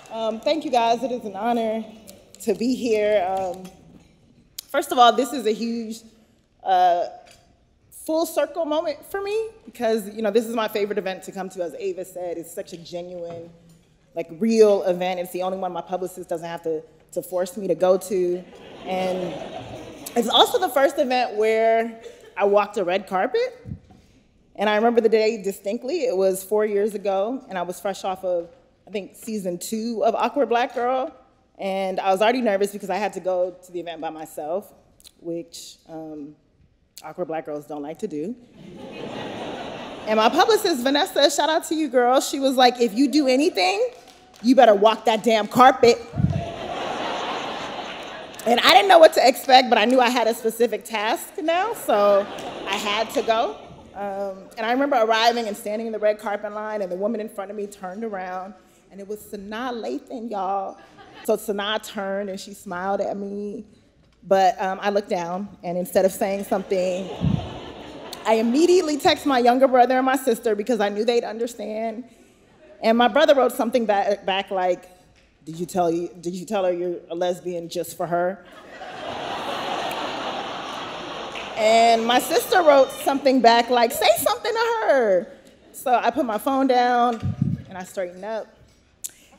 Thank you guys. It is an honor to be here. First of all, this is a huge full circle moment for me because this is my favorite event to come to. As Ava said, it's such a genuine, like real event. It's the only one my publicist doesn't have to force me to go to, and it's also the first event where I walked a red carpet. And I remember the day distinctly. It was 4 years ago, and I was fresh off of, I think, season 2 of Awkward Black Girl. And I was already nervous because I had to go to the event by myself, which awkward black girls don't like to do. And my publicist, Vanessa, shout out to you, girl, she was like, if you do anything, you better walk that damn carpet. And I didn't know what to expect, but I knew I had a specific task now, so I had to go. And I remember arriving and standing in the red carpet line, and the woman in front of me turned around, and it was Sanaa Lathan, y'all. So Sanaa turned, and she smiled at me, but I looked down, and instead of saying something, I immediately texted my younger brother and my sister because I knew they'd understand. And my brother wrote something back like, did you tell her you're a lesbian just for her? And my sister wrote something back like, say something to her. So I put my phone down and I straightened up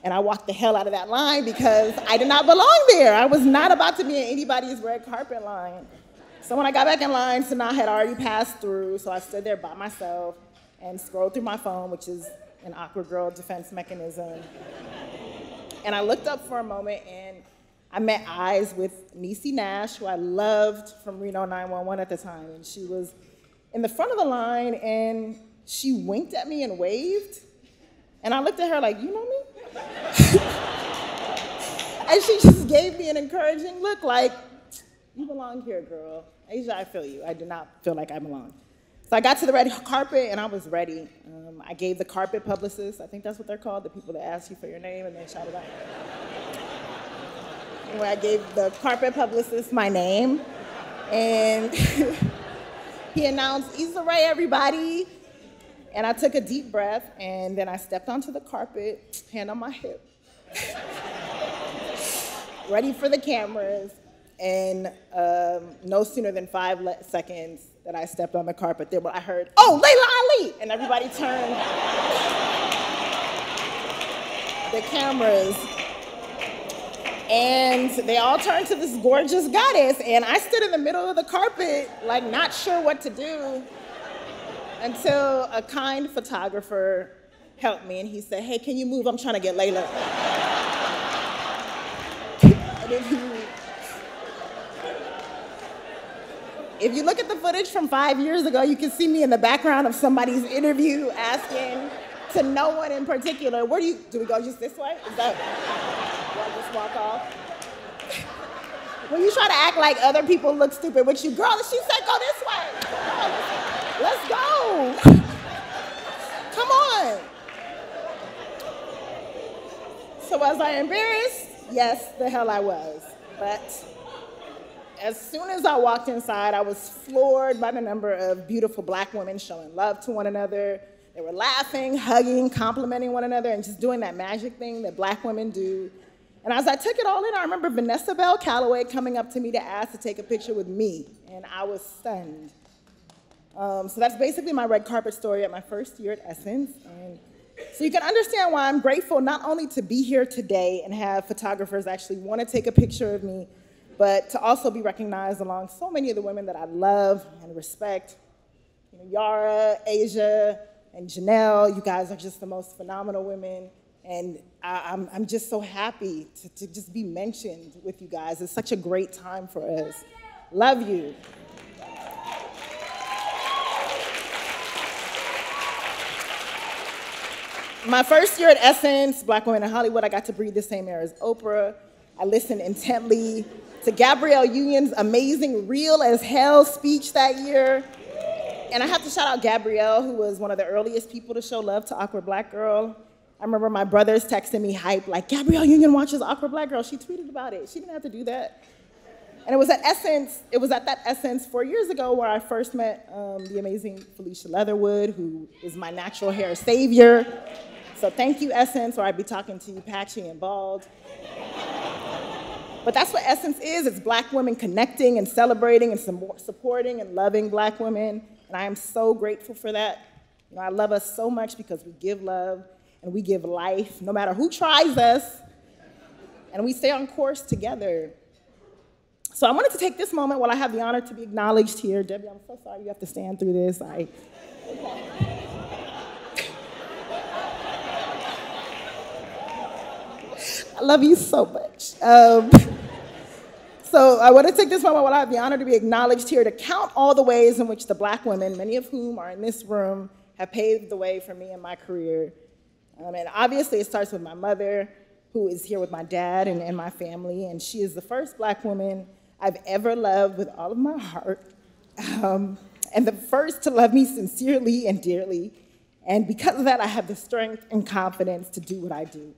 and I walked the hell out of that line because I did not belong there. I was not about to be in anybody's red carpet line. So when I got back in line, Sanaa had already passed through, so I stood there by myself and scrolled through my phone, which is an awkward girl defense mechanism. And I looked up for a moment and I met eyes with Niecy Nash, who I loved from Reno 911 at the time. And she was in the front of the line and she winked at me and waved. And I looked at her like, you know me? And she just gave me an encouraging look like, you belong here, girl. Asia, I feel you. I do not feel like I belong. So I got to the red carpet and I was ready. I gave the carpet publicist, I think that's what they're called, the people that ask you for your name and then shout it out. Anyway, I gave the carpet publicist my name, and he announced, Issa Rae, everybody. And I took a deep breath, and then I stepped onto the carpet, hand on my hip, ready for the cameras, and no sooner than 5 seconds that I stepped on the carpet, I heard, oh, Layla Ali! And everybody turned the cameras. And they all turned to this gorgeous goddess, and I stood in the middle of the carpet, like not sure what to do, until a kind photographer helped me, and he said, hey, can you move? I'm trying to get Layla. And if you look at the footage from 5 years ago, you can see me in the background of somebody's interview asking to no one in particular, do we go just this way? Is that, do I just walk off? When you try to act like other people look stupid with you, girl, she said go this way. Let's go. Come on. So was I embarrassed? Yes, the hell I was. But as soon as I walked inside, I was floored by the number of beautiful black women showing love to one another. They were laughing, hugging, complimenting one another, and just doing that magic thing that black women do. And as I took it all in, I remember Vanessa Bell Calloway coming up to me to ask to take a picture with me, and I was stunned. So that's basically my red carpet story at my first year at Essence. And so you can understand why I'm grateful not only to be here today and have photographers actually want to take a picture of me, but to also be recognized along so many of the women that I love and respect. Yara, Asia, and Janelle, you guys are just the most phenomenal women. And I'm just so happy to just be mentioned with you guys. It's such a great time for us. Love you. My first year at Essence, Black Women in Hollywood, I got to breathe the same air as Oprah. I listened intently to Gabrielle Union's amazing Real as Hell speech that year. And I have to shout out Gabrielle, who was one of the earliest people to show love to Awkward Black Girl. I remember my brothers texting me hype, like, Gabrielle Union watches Awkward Black Girl. She tweeted about it. She didn't have to do that. And it was at that Essence 4 years ago where I first met the amazing Felicia Leatherwood, who is my natural hair savior. So thank you, Essence, or I'd be talking to you patchy and bald. But that's what Essence is. It's Black women connecting and celebrating and supporting and loving Black women. And I am so grateful for that. You know, I love us so much because we give love and we give life, no matter who tries us, and we stay on course together. So I wanted to take this moment while I have the honor to be acknowledged here. Debbie, I'm so sorry you have to stand through this. I love you so much. So I want to take this moment while I have the honor to be acknowledged here to count all the ways in which the Black women, many of whom are in this room, have paved the way for me in my career. And obviously it starts with my mother, who is here with my dad and my family, and she is the first Black woman I've ever loved with all of my heart, and the first to love me sincerely and dearly. And because of that, I have the strength and confidence to do what I do.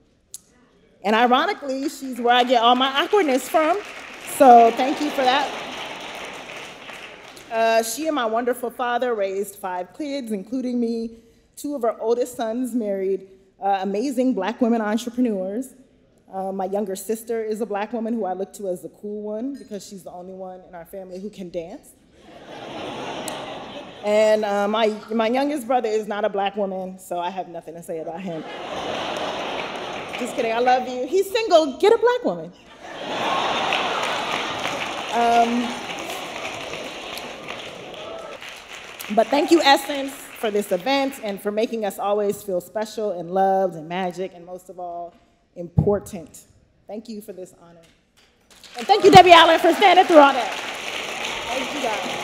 And ironically, she's where I get all my awkwardness from, so thank you for that. She and my wonderful father raised 5 kids, including me. 2 of her oldest sons married amazing Black women entrepreneurs. My younger sister is a Black woman who I look to as the cool one because she's the only one in our family who can dance. And my youngest brother is not a Black woman, so I have nothing to say about him. Just kidding, I love you. He's single, get a Black woman. But thank you, Essence, for this event and for making us always feel special and loved and magic and most of all, important. Thank you for this honor. And thank you, Debbie Allen, for standing through all that. Thank you, guys.